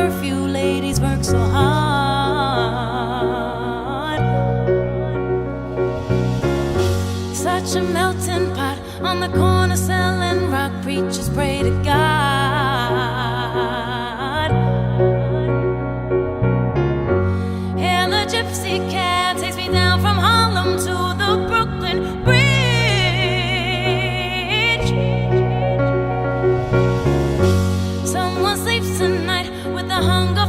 curfew ladies work so hard. Such a melting pot on the corner selling rock. Preachers pray to God. And the gypsy cab takes me down from Harlem to the Brooklyn Bridge. Someone sleeps tonight with the hunger